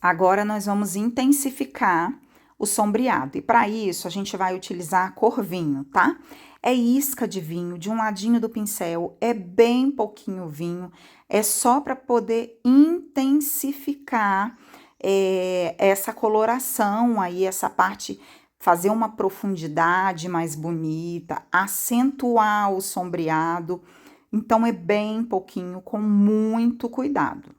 Speaker 1: Agora nós vamos intensificar o sombreado. E para isso a gente vai utilizar a cor vinho, tá? É isca de vinho de um ladinho do pincel, é bem pouquinho vinho, é só para poder intensificar essa coloração aí, essa parte, fazer uma profundidade mais bonita, acentuar o sombreado. Então é bem pouquinho, com muito cuidado.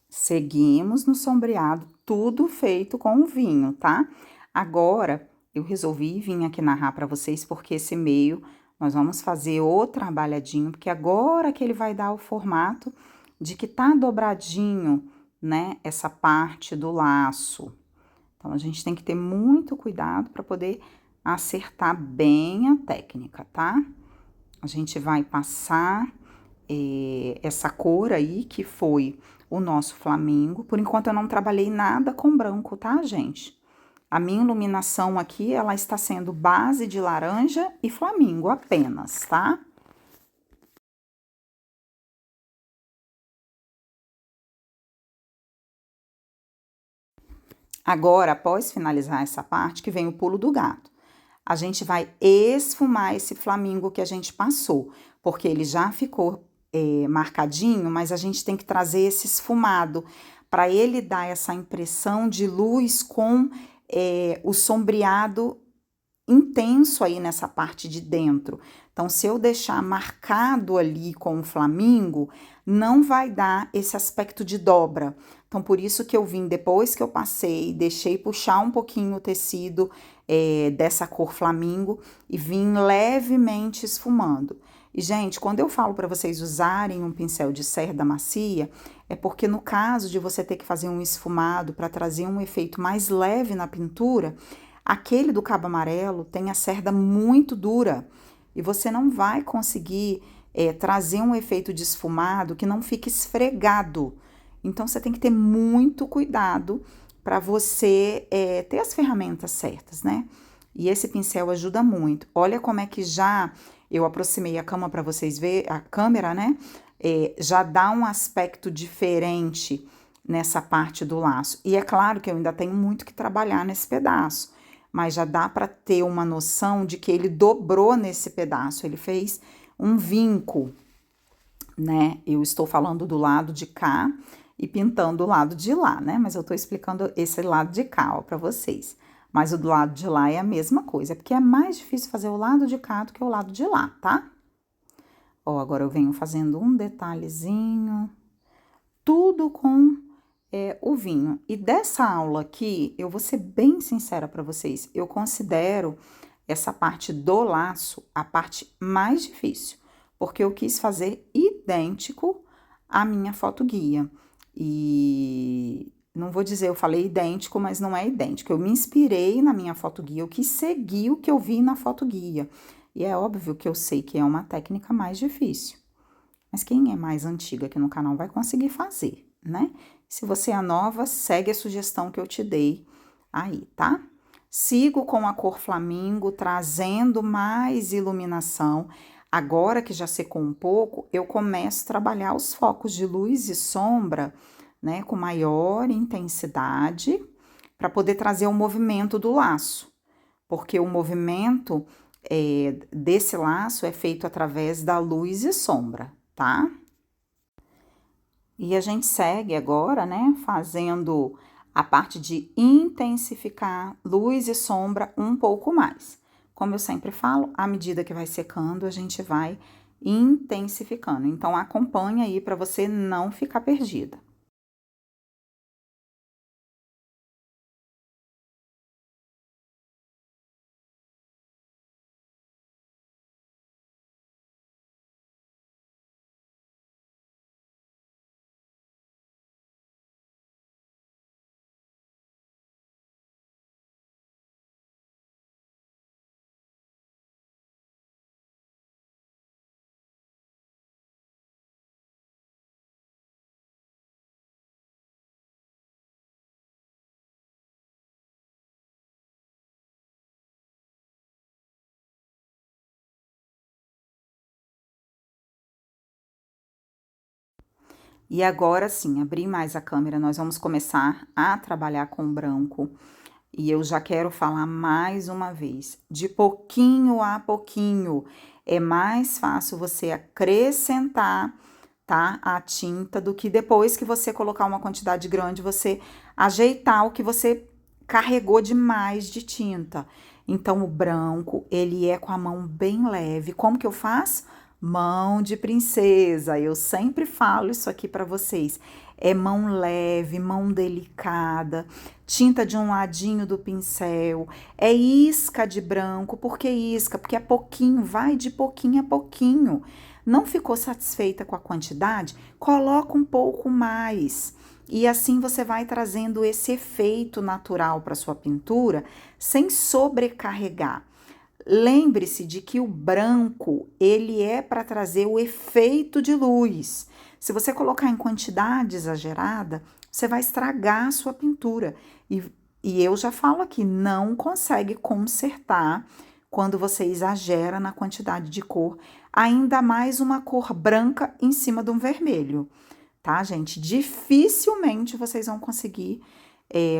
Speaker 1: Seguimos no sombreado, tudo feito com o vinho, tá? Agora, eu resolvi vir aqui narrar para vocês porque esse meio nós vamos fazer o trabalhadinho, porque agora que ele vai dar o formato de que tá dobradinho, né, essa parte do laço. Então, a gente tem que ter muito cuidado para poder acertar bem a técnica, tá? A gente vai passar essa cor aí, que foi o nosso flamingo. Por enquanto, eu não trabalhei nada com branco, tá, gente? A minha iluminação aqui, ela está sendo base de laranja e flamingo apenas, tá? Agora, após finalizar essa parte, que vem o pulo do gato. A gente vai esfumar esse flamingo que a gente passou, porque ele já ficou marcadinho, mas a gente tem que trazer esse esfumado para ele dar essa impressão de luz com o sombreado intenso aí nessa parte de dentro. Então, se eu deixar marcado ali com o flamingo, não vai dar esse aspecto de dobra. Então, por isso que eu vim, depois que eu passei, deixei puxar um pouquinho o tecido dessa cor flamingo e vim levemente esfumando. E, gente, quando eu falo para vocês usarem um pincel de cerda macia, é porque no caso de você ter que fazer um esfumado para trazer um efeito mais leve na pintura, aquele do cabo amarelo tem a cerda muito dura e você não vai conseguir trazer um efeito de esfumado que não fique esfregado. Então, você tem que ter muito cuidado para você ter as ferramentas certas, né? E esse pincel ajuda muito. Olha como é que já eu aproximei a cama para vocês verem, a câmera, né? Já dá um aspecto diferente nessa parte do laço. E é claro que eu ainda tenho muito que trabalhar nesse pedaço, mas já dá para ter uma noção de que ele dobrou nesse pedaço, ele fez um vinco, né? Eu estou falando do lado de cá e pintando o lado de lá, né? Mas eu tô explicando esse lado de cá, ó, para vocês. Mas o do lado de lá é a mesma coisa, porque é mais difícil fazer o lado de cá do que o lado de lá, tá? Ó, agora eu venho fazendo um detalhezinho, tudo com o vinho. E dessa aula aqui, eu vou ser bem sincera para vocês, eu considero essa parte do laço a parte mais difícil, porque eu quis fazer idêntico à minha foto guia. E não vou dizer, eu falei idêntico, mas não é idêntico. Eu me inspirei na minha foto guia, eu quis seguir o que eu vi na foto guia. E é óbvio que eu sei que é uma técnica mais difícil. Mas quem é mais antiga aqui no canal vai conseguir fazer, né? Se você é nova, segue a sugestão que eu te dei aí, tá? Sigo com a cor flamingo, trazendo mais iluminação. Agora que já secou um pouco, eu começo a trabalhar os focos de luz e sombra, né, com maior intensidade, para poder trazer o movimento do laço, porque o movimento desse laço é feito através da luz e sombra, tá? E a gente segue agora, né, fazendo a parte de intensificar luz e sombra um pouco mais. Como eu sempre falo, à medida que vai secando, a gente vai intensificando. Então, acompanha aí para você não ficar perdida. E agora sim, abri mais a câmera, nós vamos começar a trabalhar com branco. E eu já quero falar mais uma vez, de pouquinho a pouquinho, é mais fácil você acrescentar, tá, a tinta do que depois que você colocar uma quantidade grande, você ajeitar o que você carregou demais de tinta. Então, o branco, ele é com a mão bem leve. Como que eu faço? Mão de princesa. Eu sempre falo isso aqui para vocês. é mão leve, mão delicada, tinta de um ladinho do pincel, é isca de branco. Por que isca? Porque é pouquinho, vai de pouquinho a pouquinho. Não ficou satisfeita com a quantidade? Coloca um pouco mais. E assim você vai trazendo esse efeito natural para sua pintura, sem sobrecarregar. Lembre-se de que o branco, ele é para trazer o efeito de luz. Se você colocar em quantidade exagerada, você vai estragar a sua pintura. E eu já falo aqui, não consegue consertar quando você exagera na quantidade de cor, ainda mais uma cor branca em cima de um vermelho, tá, gente? Dificilmente vocês vão conseguir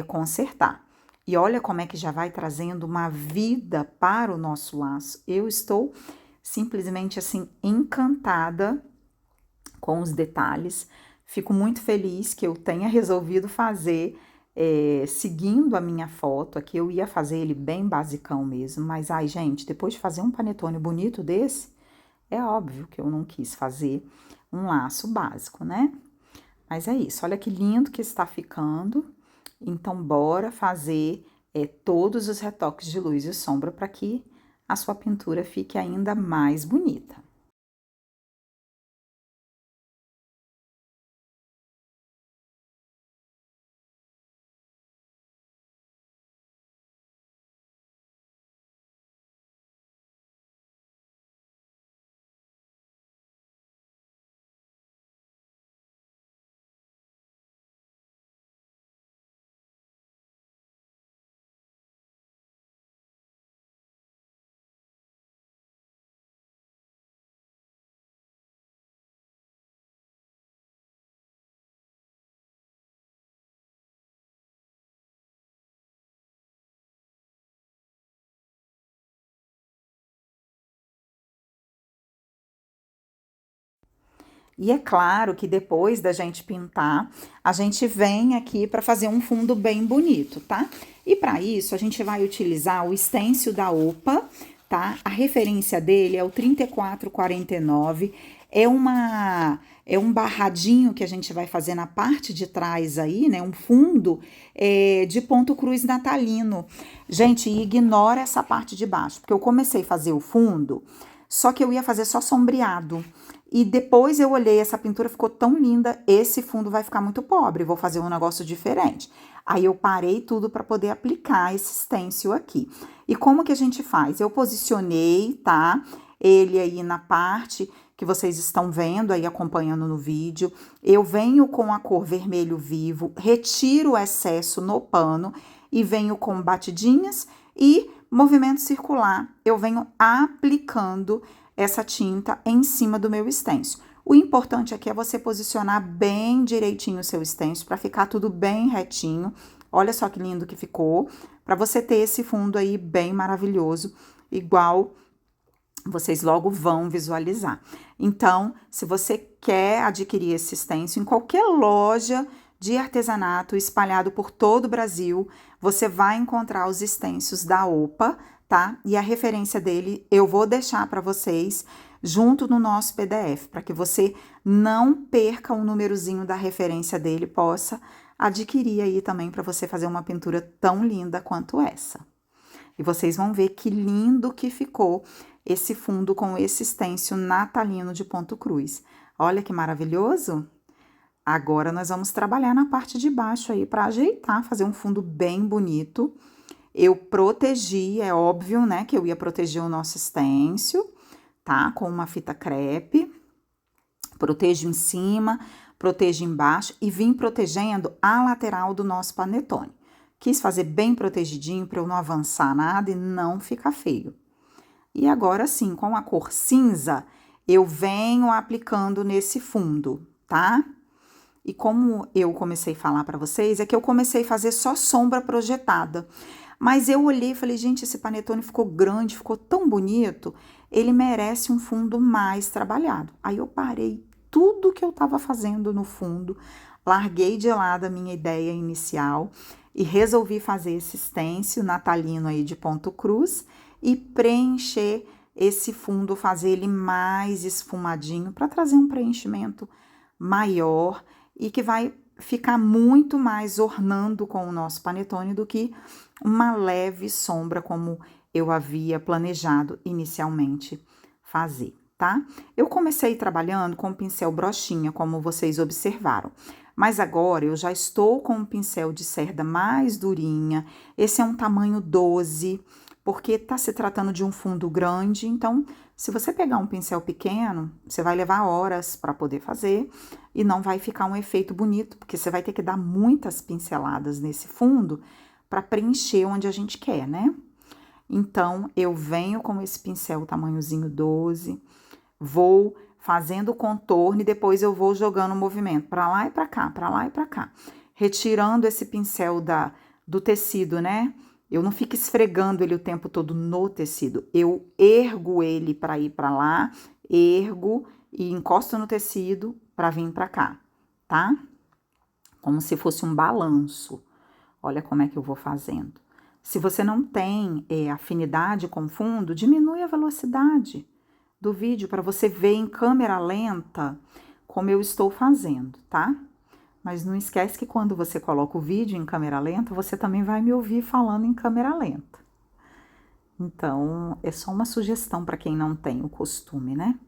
Speaker 1: consertar. E olha como é que já vai trazendo uma vida para o nosso laço. Eu estou simplesmente assim encantada com os detalhes. Fico muito feliz que eu tenha resolvido fazer seguindo a minha foto aqui. Eu ia fazer ele bem basicão mesmo, mas ai, gente, depois de fazer um panetone bonito desse, é óbvio que eu não quis fazer um laço básico, né? Mas é isso, olha que lindo que está ficando. Então, bora fazer todos os retoques de luz e sombra para que a sua pintura fique ainda mais bonita. E é claro que depois da gente pintar, a gente vem aqui para fazer um fundo bem bonito, tá? E para isso, a gente vai utilizar o stencil da Opa, tá? A referência dele é o 3449, é um barradinho que a gente vai fazer na parte de trás aí, né? Um fundo de ponto cruz natalino. Gente, ignora essa parte de baixo, porque eu comecei a fazer o fundo, só que eu ia fazer só sombreado. E depois eu olhei, essa pintura ficou tão linda, esse fundo vai ficar muito pobre, vou fazer um negócio diferente. Aí eu parei tudo para poder aplicar esse stencil aqui. E como que a gente faz? Eu posicionei, tá? Ele aí na parte que vocês estão vendo aí acompanhando no vídeo. Eu venho com a cor vermelho vivo, retiro o excesso no pano e venho com batidinhas e movimento circular. Eu venho aplicando essa tinta em cima do meu stencil. O importante aqui é você posicionar bem direitinho o seu stencil para ficar tudo bem retinho. Olha só que lindo que ficou, para você ter esse fundo aí bem maravilhoso, igual vocês logo vão visualizar. Então, se você quer adquirir esse stencil em qualquer loja de artesanato espalhado por todo o Brasil, você vai encontrar os stencils da Opa, tá? E a referência dele eu vou deixar para vocês junto no nosso PDF, para que você não perca o númerozinho da referência dele, possa adquirir aí também para você fazer uma pintura tão linda quanto essa. E vocês vão ver que lindo que ficou esse fundo com esse stencil natalino de ponto cruz. Olha que maravilhoso! Agora nós vamos trabalhar na parte de baixo aí para ajeitar, fazer um fundo bem bonito. Eu protegi, é óbvio, né, que eu ia proteger o nosso stencil, tá? Com uma fita crepe. Protejo em cima, protejo embaixo e vim protegendo a lateral do nosso panetone. Quis fazer bem protegidinho para eu não avançar nada e não ficar feio. E agora sim, com a cor cinza, eu venho aplicando nesse fundo, tá? E como eu comecei a falar para vocês, é que eu comecei a fazer só sombra projetada. Mas eu olhei e falei, gente, esse panetone ficou grande, ficou tão bonito, ele merece um fundo mais trabalhado. Aí eu parei tudo que eu estava fazendo no fundo, larguei de lado a minha ideia inicial e resolvi fazer esse stencil natalino aí de ponto cruz e preencher esse fundo, fazer ele mais esfumadinho para trazer um preenchimento maior e que vai ficar muito mais ornando com o nosso panetone do que uma leve sombra como eu havia planejado inicialmente fazer, tá? Eu comecei trabalhando com o pincel brochinha, como vocês observaram, mas agora eu já estou com um pincel de cerda mais durinha. Esse é um tamanho 12, porque tá se tratando de um fundo grande, então se você pegar um pincel pequeno, você vai levar horas para poder fazer e não vai ficar um efeito bonito, porque você vai ter que dar muitas pinceladas nesse fundo para preencher onde a gente quer, né? Então, eu venho com esse pincel tamanhozinho 12, vou fazendo o contorno e depois eu vou jogando o movimento para lá e para cá, para lá e para cá, retirando esse pincel do tecido, né? Eu não fico esfregando ele o tempo todo no tecido, eu ergo ele para ir para lá, ergo e encosto no tecido para vir para cá, tá? Como se fosse um balanço. Olha como é que eu vou fazendo. Se você não tem afinidade com o fundo, diminui a velocidade do vídeo para você ver em câmera lenta como eu estou fazendo, tá? Mas não esquece que quando você coloca o vídeo em câmera lenta, você também vai me ouvir falando em câmera lenta. Então, é só uma sugestão para quem não tem o costume, né?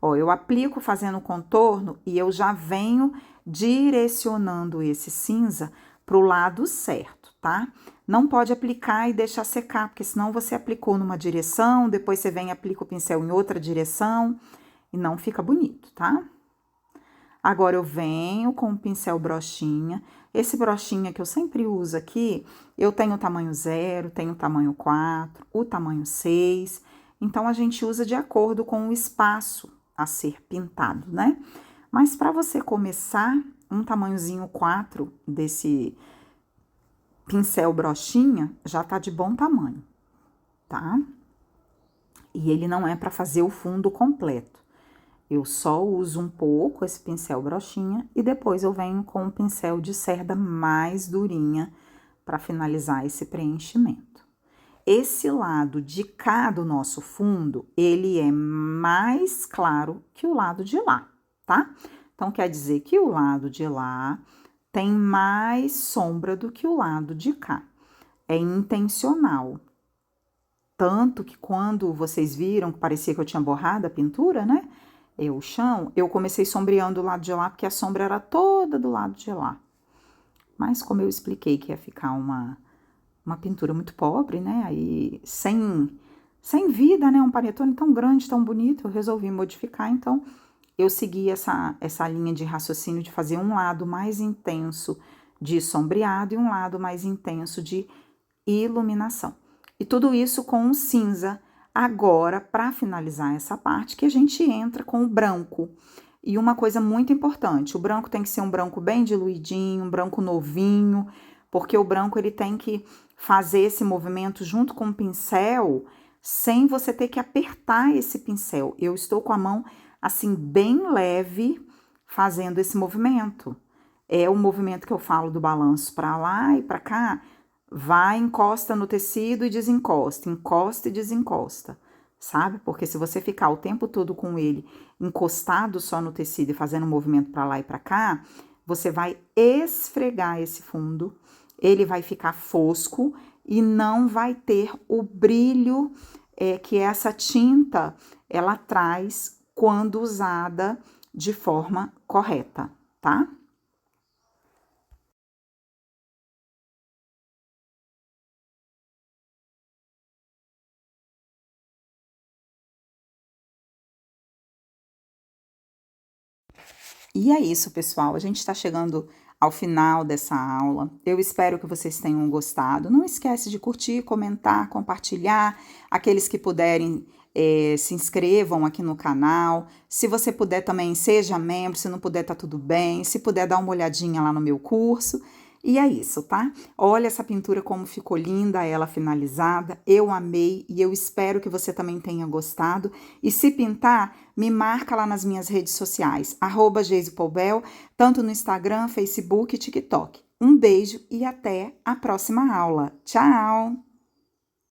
Speaker 1: Ó, eu aplico fazendo o contorno e eu já venho direcionando esse cinza para o lado certo, tá? Não pode aplicar e deixar secar, porque senão você aplicou numa direção, depois você vem e aplica o pincel em outra direção e não fica bonito, tá? Agora eu venho com o pincel brochinha. Esse brochinha que eu sempre uso aqui, eu tenho o tamanho 0, tenho o tamanho 4, o tamanho 6. Então, a gente usa de acordo com o espaço a ser pintado, né? Mas para você começar, um tamanhozinho 4 desse pincel brochinha já tá de bom tamanho, tá? E ele não é para fazer o fundo completo. Eu só uso um pouco esse pincel brochinha e depois eu venho com um pincel de cerda mais durinha para finalizar esse preenchimento. Esse lado de cá do nosso fundo, ele é mais claro que o lado de lá, tá? Então, quer dizer que o lado de lá tem mais sombra do que o lado de cá. É intencional. Tanto que quando vocês viram que parecia que eu tinha borrado a pintura, né? O chão, eu comecei sombreando o lado de lá, porque a sombra era toda do lado de lá. Mas como eu expliquei que ia ficar uma pintura muito pobre, né? Aí sem vida, né? Um panetone tão grande, tão bonito, eu resolvi modificar. Então, eu segui essa linha de raciocínio de fazer um lado mais intenso de sombreado e um lado mais intenso de iluminação. E tudo isso com um cinza. Agora, para finalizar essa parte, que a gente entra com o branco. E uma coisa muito importante, o branco tem que ser um branco bem diluidinho, um branco novinho, porque o branco ele tem que fazer esse movimento junto com o pincel, sem você ter que apertar esse pincel. Eu estou com a mão assim bem leve fazendo esse movimento. É o movimento que eu falo do balanço para lá e para cá. Vai, encosta no tecido e desencosta, encosta e desencosta, sabe? Porque se você ficar o tempo todo com ele encostado só no tecido e fazendo movimento para lá e para cá, você vai esfregar esse fundo, ele vai ficar fosco e não vai ter o brilho que essa tinta ela traz quando usada de forma correta, tá? E é isso, pessoal. A gente está chegando ao final dessa aula. Eu espero que vocês tenham gostado. Não esquece de curtir, comentar, compartilhar. Aqueles que puderem, se inscrevam aqui no canal. Se você puder também, seja membro. Se não puder, tá tudo bem. Se puder, dar uma olhadinha lá no meu curso. E é isso, tá? Olha essa pintura como ficou linda, ela finalizada. Eu amei e eu espero que você também tenha gostado. E se pintar, me marca lá nas minhas redes sociais, @GeisoPoubel, tanto no Instagram, Facebook e TikTok. Um beijo e até a próxima aula. Tchau!